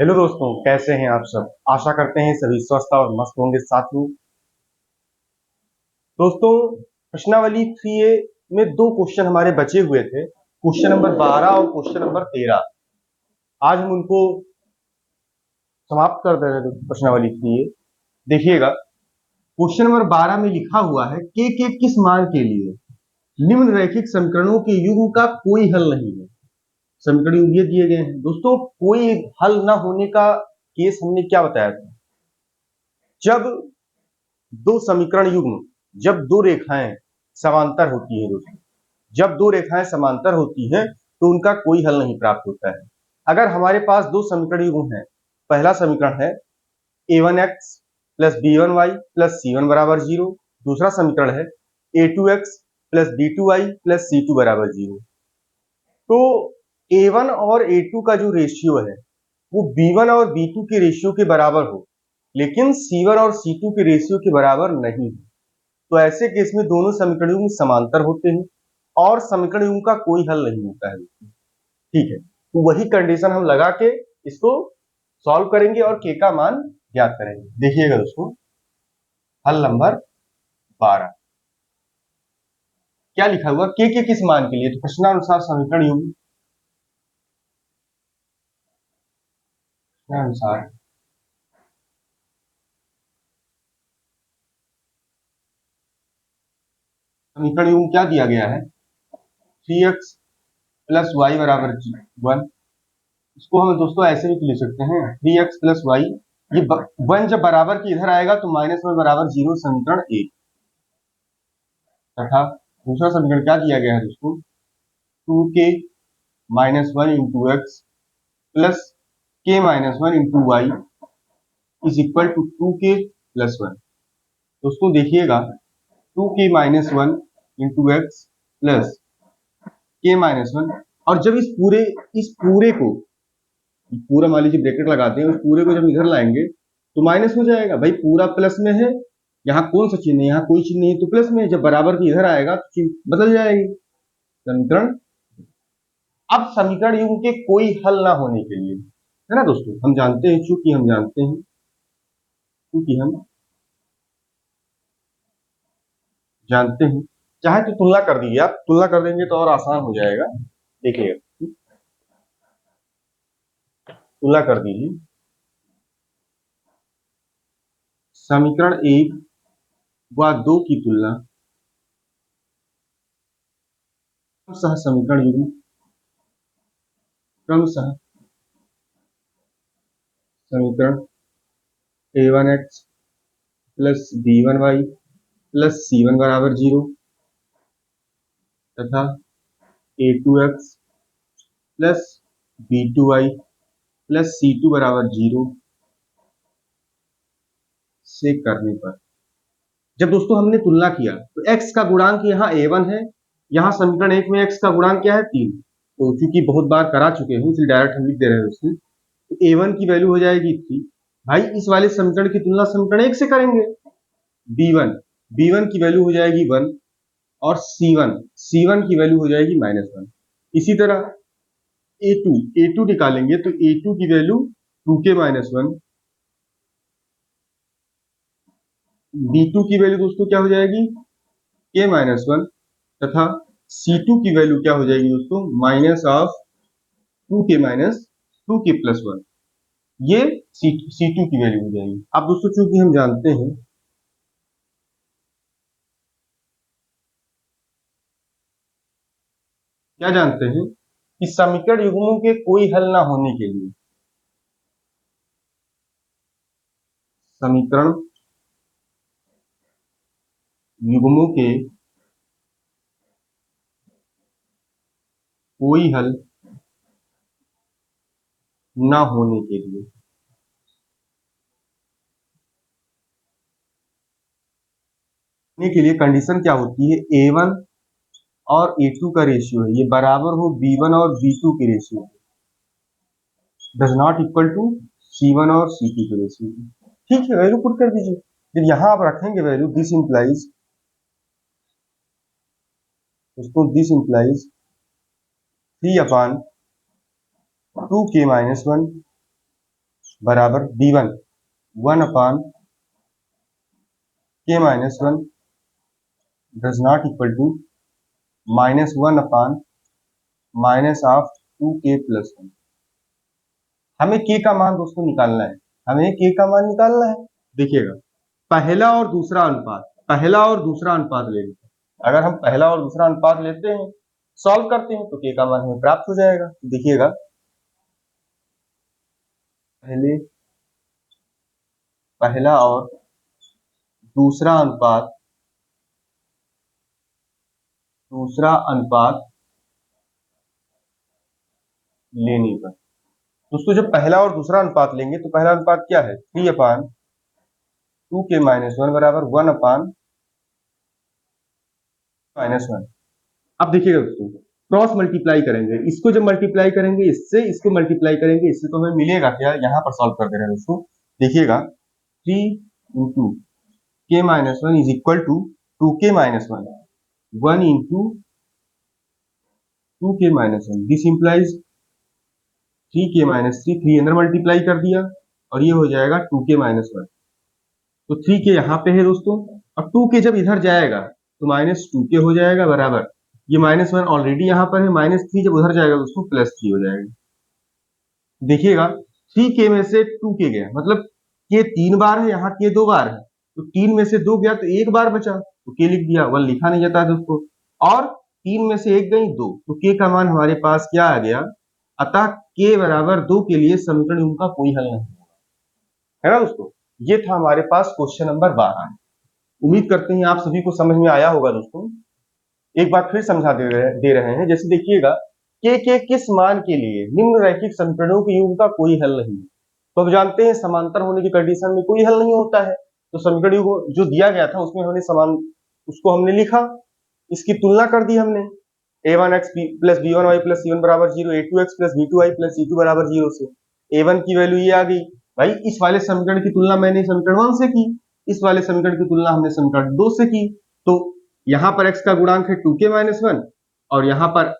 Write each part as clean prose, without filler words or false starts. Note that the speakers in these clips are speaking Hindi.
हेलो दोस्तों, कैसे हैं आप सब। आशा करते हैं सभी स्वस्थ और मस्त होंगे। साथियों, दोस्तों, प्रश्नावली 3A में दो क्वेश्चन हमारे बचे हुए थे, क्वेश्चन नंबर 12 और क्वेश्चन नंबर 13। आज हम उनको समाप्त कर दे रहे हैं। प्रश्नावली 3A देखिएगा, क्वेश्चन नंबर 12 में लिखा हुआ है के किस मान के लिए निम्नलिखित समीकरणों के युग्म का कोई हल नहीं है। समीकरण ये दिए गए हैं दोस्तों। कोई हल ना होने का केस हमने क्या बताया था? जब दो समीकरण युग्म, जब दो रेखाएं समांतर होती है दोस्तों, जब दो रेखाएं समांतर होती हैं तो उनका कोई हल नहीं प्राप्त होता है। अगर हमारे पास दो समीकरण युग्म है, पहला समीकरण है a1x plus b1y plus c1 बराबर 0। दूसरा समीकरण है a2x plus b2y plus c2 बराबर 0। तो a1 और a2 का जो रेशियो है वो b1 और b2 के रेशियो के बराबर हो, लेकिन c1 और c2 के रेशियो के बराबर नहीं है। तो ऐसे केस में दोनों समीकरण युग्म समांतर होते हैं और समीकरण युग्म का कोई हल नहीं होता है। ठीक है, तो वही कंडीशन हम लगा के इसको सॉल्व करेंगे और के का मान ज्ञात करेंगे। देखिएगा दोस्तों, हल नंबर 12 क्या लिखा हुआ, के किस मान के लिए। तो प्रश्नानुसार समीकरण युग्म अनुसार समीकरण युग्म क्या दिया गया है, 3x प्लस वाई बराबर 1। इसको हम दोस्तों ऐसे भी लिख सकते हैं, 3x प्लस वाई, ये वन जब बराबर के इधर आएगा तो -1 बराबर 0, समीकरण 1। तथा दूसरा समीकरण क्या दिया गया है दोस्तों, 2k -1 into x plus k -1 into Y is equal to 2k plus 1। दोस्तों देखिएगा, 2k -1 into x plus k -1, और जब इस पूरे को, पूरा मान लीजिए ब्रैकेट लगाते हैं, उस पूरे को जब इधर लाएंगे तो माइनस हो जाएगा। भाई पूरा प्लस में है, यहाँ कौन सा चिन्ह है, यहाँ कोई चिन्ह नहीं है तो प्लस में है। जब बराबर की इधर आएगा तो चिन्ह बदल जाएगी। समीकरण, अब समीकरण युग्म के कोई हल ना होने के लिए, है ना दोस्तों, हम जानते हैं, चूंकि हम जानते हैं, चाहे तो तुलना कर दीजिए, आप तुलना कर देंगे तो और आसान हो जाएगा। देखिएगा, तुलना कर दीजिए, समीकरण 1 व 2 की तुलना, क्रमशः समीकरण युग्म, क्रमशः समीकरण a1x plus b1y plus c1 बराबर 0 तथा a2x plus b2y plus c2 बराबर 0 से करने पर, जब दोस्तों हमने तुलना किया तो x का गुणांक यहाँ a1 है, यहाँ समीकरण 1 में x का गुणांक क्या है, 3। तो चूंकि बहुत बार करा चुके हैं इसलिए डायरेक्ट हम लिख दे रहे हैं दोस्तों, तो a1 की वैल्यू हो जाएगी 3। भाई इस वाले समीकरण की तुलना समीकरण 1 से करेंगे, b1 की वैल्यू हो जाएगी 1 और C1 की वैल्यू हो जाएगी -1। इसी तरह A2 निकालेंगे तो A2 की वैल्यू 2k -1, B2 की वैल्यू दोस्तों क्या हो जाएगी, k -1, तथा C2 की वैल्यू क्या हो जाएगी दोस्तों, माइनस ऑफ 2k प्लस 1। ये C2 की वैल्यू हो जाएगी। अब दोस्तों चूंकि हम जानते हैं, क्या जानते हैं कि समीकरण युग्मों के कोई हल ना होने के लिए, समीकरण युग्मों के कोई हल ना होने के लिए कंडीशन क्या होती है, A1 और A2 का रेशियो है ये बराबर हो B1 और B2 के ratio, does not equal to C1 और C2 के रेशियो। ठीक है, वैल्यू पुट कर दीजिए। जब यहां आप रखेंगे वैल्यू, दिस इंप्लाइज दोस्तों, दिस इंप्लाइज 3/2k -1 बराबर b1 1/k-1 does not equal to -1/-2k+1। हमें k का मान दोस्तों निकालना है, हमें k का मान निकालना है। देखिएगा, पहला और दूसरा अनुपात लेंगे। अगर हम पहला और दूसरा अनुपात लेते हैं, सॉल्व करते हैं, तो k का मान हमें प्राप्त हो जाएगा। देखिएगा, पहला और दूसरा अनुपात लेने पर दोस्तों, जब पहला और दूसरा अनुपात लेंगे तो पहला अनुपात क्या है, 3/2k-1 बराबर 1/-1। अब देखिएगा दोस्तों, क्रॉस मल्टीप्लाई करेंगे, इसको जब मल्टीप्लाई करेंगे इससे, इसको मल्टीप्लाई करेंगे इससे, तो हमें मिलेगा क्या, यहाँ पर सॉल्व कर दे रहे हैं दोस्तों। देखिएगा, 3 × k-1 is equal to 2k-1, 1 × 2k-1, this implies 3k-3, 3 अंदर मल्टीप्लाई कर दिया और ये हो जाएगा 2k-1। तो 3k यहाँ पे है दोस्तों, और 2k जब इधर जाएगा तो -2k हो जाएगा बराबर, ये -1 ऑलरेडी यहाँ पर है, -3 जब उधर जाएगा दोस्तों +3 हो जाएगा। देखिएगा, 3k में से 2k गया, मतलब k 3 बार है, यहाँ k 2 बार है, तो 3 में से 2 गया तो 1 बार बचा, तो k लिख दिया, 1 लिखा नहीं जाता दोस्तों। और 3 में से 1 गई 2, तो k का मान हमारे पास क्या आ गया, अतः k बराबर 2 के लिए समीकरण का कोई हल नहीं है ना दोस्तों। ये था हमारे पास क्वेश्चन नंबर 12। उम्मीद करते हैं आप सभी को समझ में आया होगा दोस्तों। एक बार फिर समझा दे रहे हैं, जैसे देखिएगा, के किस मान के लिए निम्न रैखिक समीकरणों के युग्म का कोई हल नहीं है। तो अब जानते हैं समांतर होने की कंडीशन में कोई हल नहीं होता है, तो समीकरण युग्म जो दिया गया था उसमें हमने उसको हमने लिखा, इसकी तुलना कर दी हमने, a1x plus b1y plus c1 बराबर 0, a2x plus b2y plus c2 बराबर 0 से a1 की वैल्यू ये आ गई। भाई, इस वाले समीकरण की तुलना मैंने समीकरण 1 से की, इस वाले समीकरण की तुलना हमने समीकरण 2 से की, तो यहाँ पर x का गुणांक है 2k-1 और यहाँ पर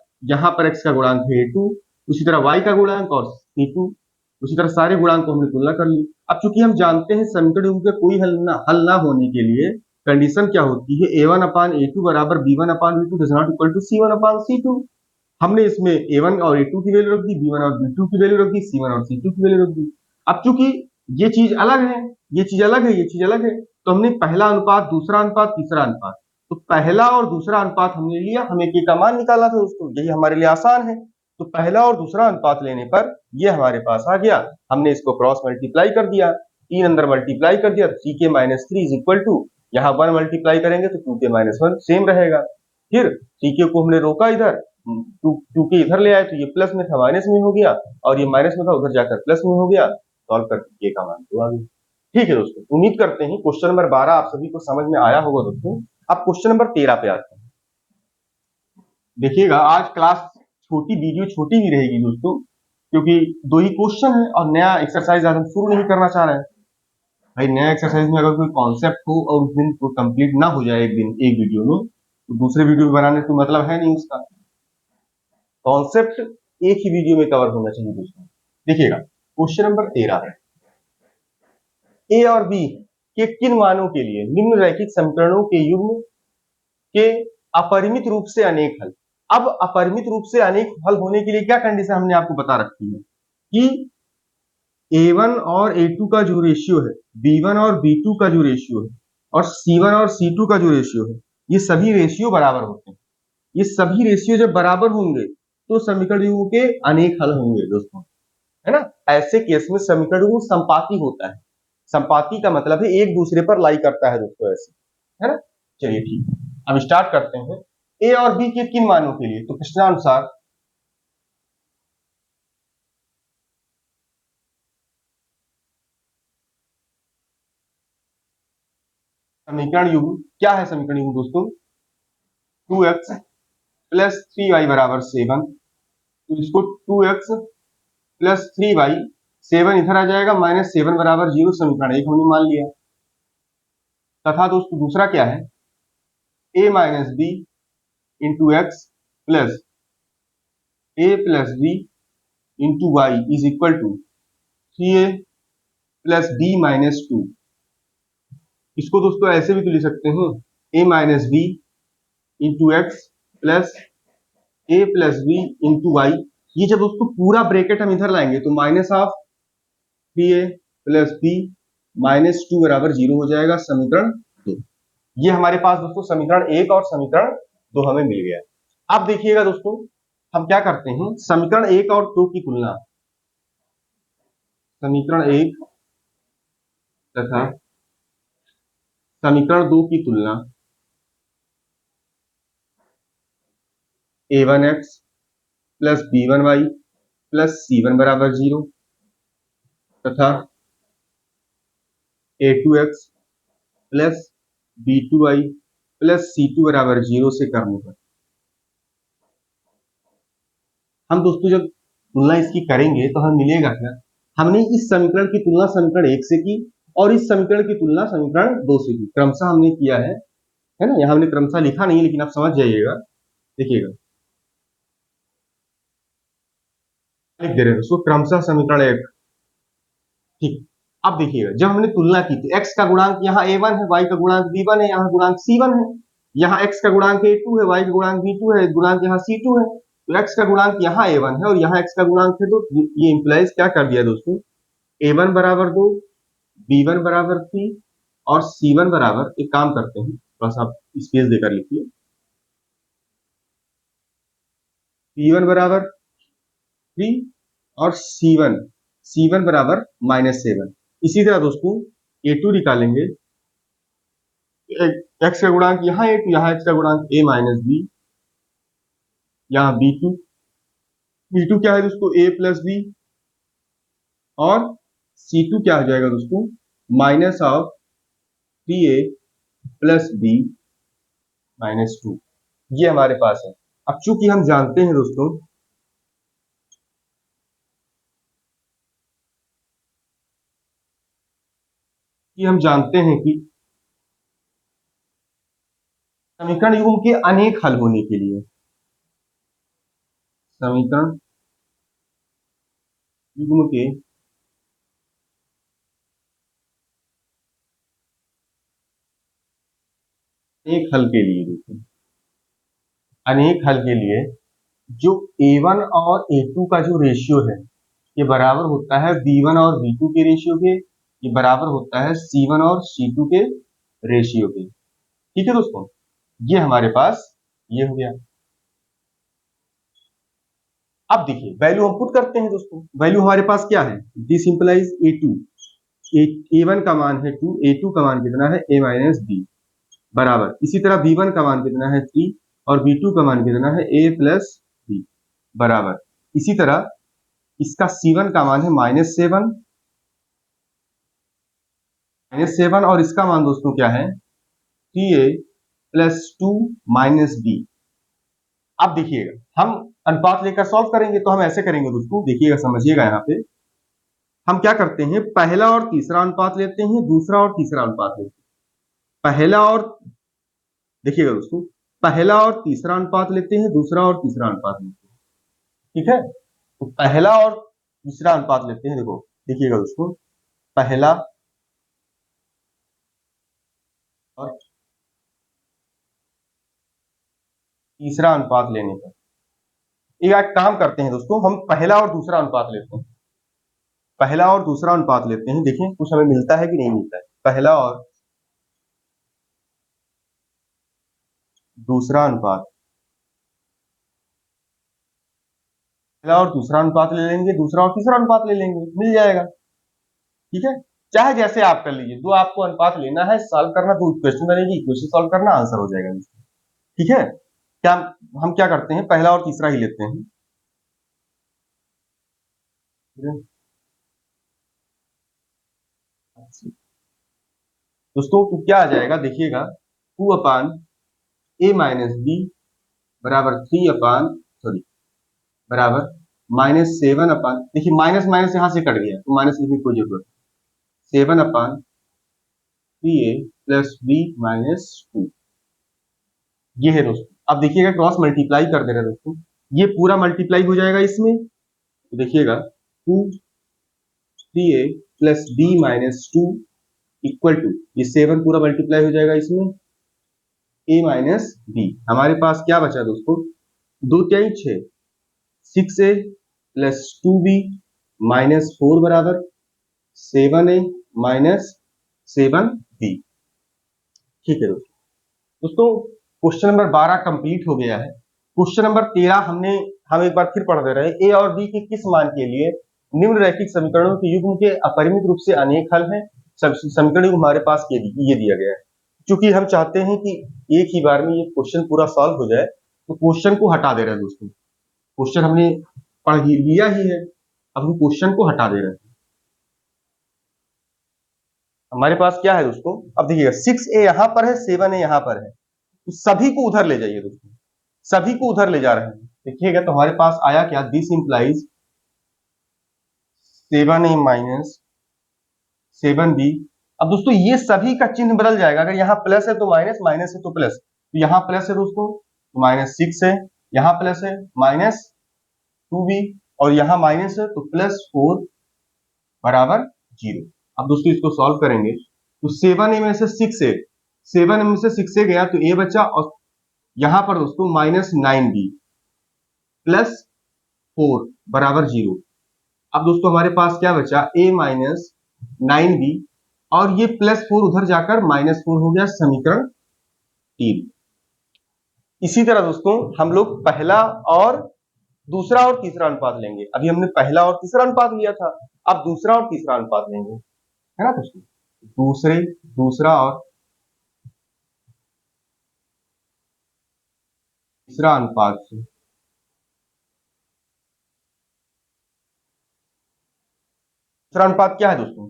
x का गुणांक है a2, उसी तरह y का गुणांक और c2, उसी तरह सारे गुणांक को हमने तुलना कर ली। अब चूंकि हम जानते हैं समीकरण युग्म के कोई हल ना होने के लिए कंडीशन क्या होती है, a1/a2 बराबर b1/b2 does not equal to c1/c2। हमने इसमें a1 और a2 की वैल्यू रख दी, b1 और b2 की वैल्यू रख दी, c1 और c2 की वैल्यू रख दी। अब चूंकि ये चीज अलग है, ये चीज अलग है, ये चीज अलग है, तो हमने पहला अनुपात, दूसरा अनुपात, तीसरा अनुपात, तो पहला और दूसरा अनुपात हमने लिया, हमें k का मान निकालना था दोस्तों, यही हमारे लिए आसान है। तो पहला और दूसरा अनुपात लेने पर ये हमारे पास आ गया, हमने इसको क्रॉस मल्टीप्लाई कर दिया, 3 अंदर मल्टीप्लाई कर दिया, 3k-3 इज इक्वल टू, यहाँ 1 मल्टीप्लाई करेंगे तो 2k-1 सेम रहेगा। फिर 3k को हमने रोका इधर, 2k इधर ले आए तो ये प्लस में था माइनस में हो गया, और ये माइनस में था उधर जाकर प्लस में हो गया, सॉल्व करके k का मान 2 आ गया। ठीक है दोस्तों, उम्मीद करते हैं क्वेश्चन नंबर 12 आप सभी को समझ में आया होगा दोस्तों। अब क्वेश्चन नंबर 13 पे आते हैं। देखिएगा, आज क्लास वीडियो छोटी भी रहेगी दोस्तों, क्योंकि 2 ही क्वेश्चन है और नया एक्सरसाइज आज हम शुरू नहीं करना चाह रहे हैं। भाई, नया एक्सरसाइज में अगर कोई कॉन्सेप्ट हो और उस दिन को कंप्लीट ना हो जाए एक दिन एक वीडियो में, तो दूसरे वीडियो में बनाने का मतलब है नहीं उसका। कॉन्सेप्ट एक ही वीडियो में कवर होना चाहिए दोस्तों। देखिएगा, क्वेश्चन नंबर 13 है, ए और बी के किन मानों के लिए निम्न रैखिक समीकरणों के युग्म के अपरिमित रूप से अनेक हल। अब अपरिमित रूप से अनेक हल होने के लिए क्या कंडीशन हमने आपको बता रखी है कि a1 और a2 का जो रेशियो है, b1 और b2 का जो रेशियो है, और c1 और c2 का जो रेशियो है, ये सभी रेशियो बराबर होते हैं। ये सभी रेशियो जब बराबर होंगे तो समीकरण युग्म के अनेक हल होंगे दोस्तों, है ना। ऐसे केस में समीकरण युग्म संपाती होता है। संपाती का मतलब है एक दूसरे पर लाई करता है दोस्तों, ऐसे, है ना। चलिए ठीक है, अब स्टार्ट करते हैं। ए और बी के किन मानों के लिए, तो प्रश्नानुसार समीकरण युग्म क्या है, समीकरण युग्म दोस्तों 2x प्लस 3y बराबर 7, तो इसको 2x प्लस 3y, 7 इधर आ जाएगा, -7 बराबर 0 समीकरण एक हमने मान लिया। तथा दोस्तों दूसरा क्या है, a minus B into x plus a plus B into Y is equal to 3a plus B minus two. इसको दोस्तों ऐसे भी तो लिख सकते हैं, A minus B into x plus A plus B into Y. ये जब दोस्तों पूरा ब्रैकेट हम इधर लाएंगे तो minus of 3a plus B minus two बराबर जीरो हो जाएगा, समीकरण 2। ये हमारे पास दोस्तों समीकरण 1 और समीकरण 2 हमें मिल गया। अब देखिएगा दोस्तों, हम क्या करते हैं, समीकरण 1 और 2 की तुलना, समीकरण 1 तथा समीकरण 2 की तुलना a1x plus b1y plus c1 बराबर जीरो तथा a2x plus b2y plus c2 बराबर जीरो से करने पर हम दोस्तों जब तुलना इसकी करेंगे तो हमें मिलेगा क्या, हमने इस समीकरण की तुलना समीकरण 1 से की और इस समीकरण की तुलना समीकरण 2 से की, क्रमशः हमने किया है ना। यहां हमने क्रमशः लिखा नहीं, लेकिन आप समझ जाइएगा, देखिएगा लिख दे रहे हैं दोस्तों, क्रमशः समीकरण 1। ठीक, अब देखिएगा जब हमने तुलना की तो x का गुणांक यहाँ a1 है, y का गुणांक b1 है, यहाँ गुणांक c1 है, यहाँ x का गुणांक a2 है, y का गुणांक b2 है, गुणांक यहाँ c2 है, तो x का गुणांक यहाँ a1 है और यहाँ x का गुणांक है 2। ये इंप्लाइज क्या कर दिया दोस्तों, a1 बराबर 2, b1 बराबर 3 और c1 बराबर, एक काम करते हैं बस आप स्पेस देकर लिखिए, b1 बराबर 3 और c1 बराबर -7। इसी तरह दोस्तों a2 निकालेंगे, x का गुणांक यहाँ a2, यहाँ x का गुणांक a माइनस बी, यहाँ b2 क्या है दोस्तों a प्लस बी और c2 क्या हो जाएगा दोस्तों minus of 3a plus B minus 2। ये हमारे पास है। अब चूंकि हम जानते हैं दोस्तों कि समीकरण युग्म के अनेक हल होने के लिए, समीकरण युग्म के अनेक हल के लिए, दोस्तों अनेक हल के लिए जो a1 और a2 का जो रेशियो है ये बराबर होता है b1 और b2 के रेशियो के, ये बराबर होता है c1 और c2 के रेशियो के। ठीक है दोस्तों, ये हमारे पास ये हो गया। अब देखिए वैल्यू हम पुट करते हैं दोस्तों, वैल्यू हमारे पास क्या है, दिस इंप्लाइज a2, a1 का मान है 2, a2 का मान कितना है a माइनस बी, बराबर इसी तरह b1 का मान कितना है 3 और b2 का मान कितना है a प्लस बी, बराबर इसी तरह इसका c1 का मान है -7 और इसका मान दोस्तों क्या है 3a प्लस 2 माइनस बी। अब देखिएगा हम अनुपात लेकर सॉल्व करेंगे तो हम ऐसे करेंगे दोस्तों, देखिएगा समझिएगा, यहाँ पे हम क्या करते हैं, पहला और तीसरा अनुपात लेते हैं, दूसरा और तीसरा अनुपात लेते हैं, पहला और, देखिएगा दोस्तों पहला और तीसरा अनुपात लेते हैं, दूसरा और तीसरा अनुपात लेते हैं। ठीक है, तो पहला और तीसरा अनुपात लेते हैं, देखो देखिएगा दोस्तों, पहला और तीसरा अनुपात लेने पर एक काम करते हैं दोस्तों, हम पहला और दूसरा अनुपात लेते हैं, पहला और दूसरा अनुपात लेते हैं, देखें कुछ हमें मिलता है कि नहीं मिलता है। पहला और दूसरा अनुपात, पहला और दूसरा अनुपात ले लेंगे, दूसरा और तीसरा अनुपात ले लेंगे, मिल जाएगा। ठीक है, चाहे जैसे आप कर लीजिए, जो आपको अनुपात लेना है सॉल्व करना, तो इक्वेशन बनेगी, इक्वेशन सॉल्व करना, आंसर हो जाएगा। ठीक है, क्या हम क्या करते हैं, पहला और तीसरा ही लेते हैं। दोस्तों तो क्या आ जाएगा, देखिएगा 2 अपान ए माइनस बी बराबर 3 अपान, सॉरी, बराबर -7 अपान, देखिए माइनस माइनस यहां से कट गया तो माइनस लिखने की कोई जरूरत नहीं, 7 अपान 3a प्लस बी माइनस 2। ये है दोस्तों, अब देखिएगा क्रॉस मल्टीप्लाई कर दे रहे हैं दोस्तों, ये पूरा मल्टीप्लाई हो जाएगा इसमें, तो देखिएगा 2 3a plus B minus 2 equal to, ये 7 पूरा मल्टीप्लाई हो जाएगा इसमें, ए माइनस बी। हमारे पास क्या बचा दोस्तों, 2 क्या 6, 6a प्लस 2b माइनस 4 बराबर 7a माइनस 7b। ठीक है दोस्तों, क्वेश्चन नंबर 12 कंप्लीट हो गया है। क्वेश्चन नंबर 13 हम एक बार फिर पढ़ दे रहे हैं। ए और बी के किस मान के लिए निम्नलिखित समीकरणों के युग्म के अपरिमित रूप से अनेक हल हैं। समीकरण युग्म हमारे पास ये दिया गया है। क्योंकि हम चाहते हैं कि एक ही बार में ये क्वेश्चन पूरा सॉल्व हो जाए, तो क्वेश्चन को हटा दे रहे हैं दोस्तों। क्वेश्चन हमने पढ़ लिया ही है, अब हम क्वेश्चन को हटा दे रहे हैं। हमारे पास क्या है दोस्तों, अब देखिएगा 6a यहां पर है, 7a यहां पर है, तो सभी को उधर ले जाइए दोस्तों, सभी को उधर ले जा रहे हैं। देखिएगा तो हमारे पास आया क्या, this implies 7a minus 7b। अब दोस्तों ये सभी का चिन्ह बदल जाएगा, अगर यहाँ प्लस है तो माइनस, माइनस है तो प्लस, तो यहाँ प्लस है दोस्तों तो माइनस 6 है, यहाँ प्लस है माइनस 2b, और यहाँ माइनस है तो प्लस 4 बराबर 0। अब दोस्तों इसको सॉल्व करेंगे तो 7a में से 6a, 7a में से 6a गया तो a बचा, और यहां पर दोस्तों माइनस 9b प्लस 4 बराबर 0। अब दोस्तों हमारे पास क्या बचा, a माइनस 9b, और ये प्लस 4 उधर जाकर माइनस 4 हो गया, समीकरण 3। इसी तरह दोस्तों हम लोग पहला और दूसरा और तीसरा अनुपात लेंगे। अभी हमने पहला और तीसरा अनुपात लिया था, अब दूसरा और तीसरा अनुपात लेंगे, है ना दोस्तों। दूसरा और तीसरा अनुपात से दूसरा अनुपात क्या है दोस्तों,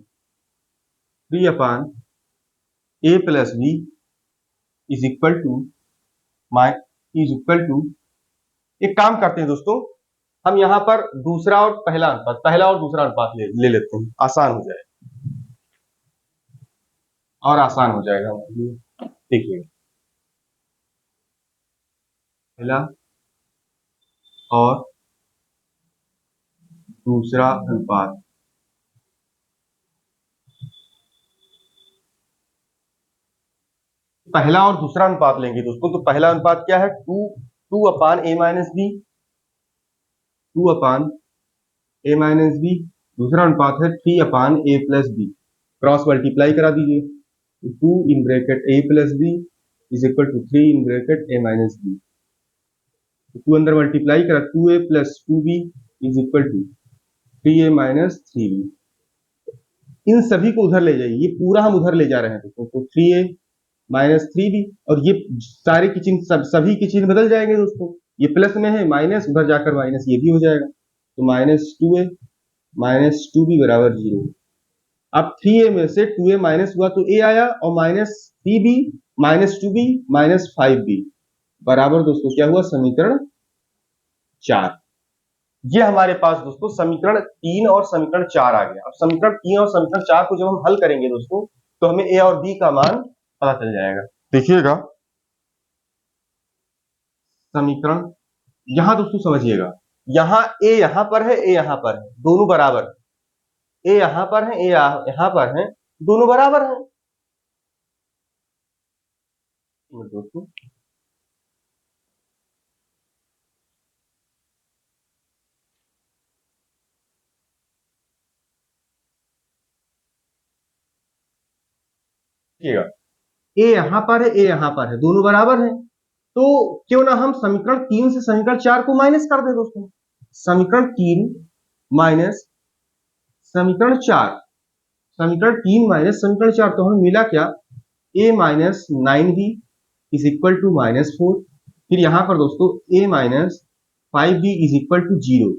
3/a plus b is equal to, एक काम करते हैं दोस्तों, हम यहां पर दूसरा और पहला अनुपात, पहला और दूसरा अनुपात ले लेते हैं, आसान हो जाए और आसान हो जाएगा हमारे लिए। देखिए पहला और दूसरा अनुपात, पहला और दूसरा अनुपात लेंगे दोस्तों, तो पहला अनुपात क्या है, 2/a minus B, 2/a minus B. दूसरा अनुपात है 3/a plus B, cross multiply करा दीजिए, 2 in bracket a plus b is equal to 3 in bracket a minus b. 2 अंदर मल्टीप्लाई करा, 2a plus 2b is equal to 3a minus 3b। इन सभी को उधर ले जाइए, ये पूरा हम उधर ले जा रहे हैं दोस्तों, तो 3a माइनस 3b, और ये सारे के चिन्ह सभी के चिन्ह बदल जाएंगे दोस्तों। ये प्लस में है, माइनस उधर जाकर माइनस, ये भी हो जाएगा, तो माइनस 2a माइनस 2b बराबर 0। अब 3a में से 2a माइनस हुआ तो a आया, और minus 3b minus 2b minus 5b बराबर दोस्तों क्या हुआ, समीकरण 4। ये हमारे पास दोस्तों समीकरण 3 और समीकरण 4 आ गया। अब समीकरण 3 और समीकरण 4 को जब हम हल करेंगे दोस्तों, तो हमें a और b का मान पता चल जाएगा। देखिएगा समीकरण, यहां दोस्तों समझिएगा, यहां a यहां पर है, a यहां पर है, दोनों बराबर है, a यहां पर है, a यहां पर है, दोनों बराबर है दोस्तों। देखिएगा a यहां पर है, a यहां पर है, दोनों बराबर है, तो क्यों ना हम समीकरण 3 से समीकरण 4 को माइनस कर दें दोस्तों। समीकरण 3 माइनस समीकरण 4, समीकरण 3 माइनस समीकरण 4, तो हमें मिला क्या, a minus 9b is equal to minus 4। फिर यहां पर दोस्तों a minus 5b is equal to 0।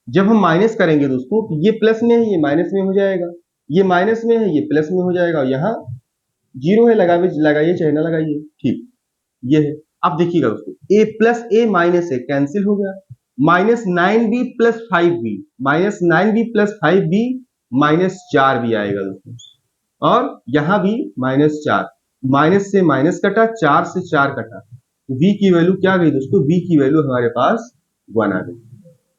जब हम माइनस करेंगे दोस्तों, तो ये प्लस में है, ये माइनस में हो जाएगा, ये माइनस में है, ये प्लस में हो जाएगा, और यहाँ 0 है, लगाइए चाहे ना लगाइए, ठीक ये है। अब देखिएगा दोस्तों, a plus a minus a cancel हो गया, minus 9b plus 5b, minus 9b plus 5b minus 4b आएगा दोस्तों, और यहां भी माइनस 4, माइनस से माइनस कटा, 4 से 4 कटा, v की वैल्यू क्या आ गई दोस्तों, v की वैल्यू हमारे पास 1 आ गई।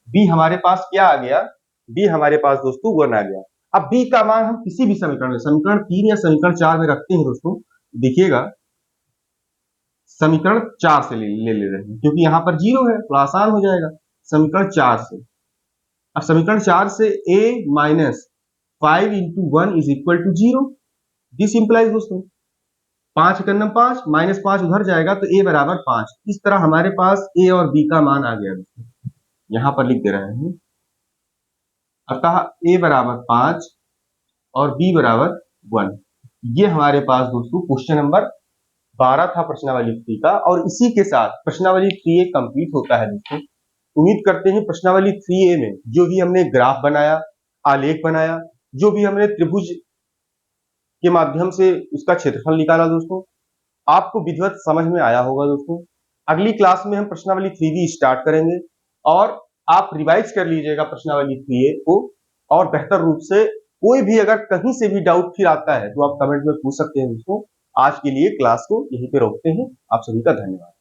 b हमारे पास क्या आ गया, b हमारे पास दोस्तों 1 आ गया। अब b का मान हम किसी भी समीकरण 3 या समीकरण 4 में रखते हैं दोस्तों, देखिएगा समीकरण 4 से ले रहे हैं क्योंकि यहां पर 0 है तो आसान हो जाएगा। समीकरण 4 से, अब समीकरण 4 से a minus 5 into 1 is equal to 0। This implies दोस्तों 5 एकम 5 माइनस 5 उधर जाएगा तो a बराबर 5। इस तरह हमारे पास a और b का मान आ गया दोस्तों, यहां पर लिख दे रहे हैं। अतः a बराबर 5 और b बराबर 1। ये हमारे पास दोस्तों क्वेश्चन नंबर 12 था प्रश्नावली 3 का, और इसी के साथ प्रश्नावली 3A कंप्लीट होता है दोस्तों। उम्मीद करते हैं प्रश्नावली 3A में जो भी हमने ग्राफ बनाया, आलेख बनाया, जो भी हमने त्रिभुज के माध्यम से उसका क्षेत्रफल निकाला दोस्तों, आपको विधिवत समझ में आया होगा दोस्तों। अगली क्लास में हम प्रश्नावली 3B स्टार्ट करेंगे और आप रिवाइज कर लीजिएगा प्रश्नावली 3A को, और बेहतर रूप से कोई भी अगर कहीं से भी डाउट फिर आता है तो आप कमेंट में पूछ सकते हैं दोस्तों। आज के लिए क्लास को यहीं पे रोकते हैं। आप सभी का धन्यवाद।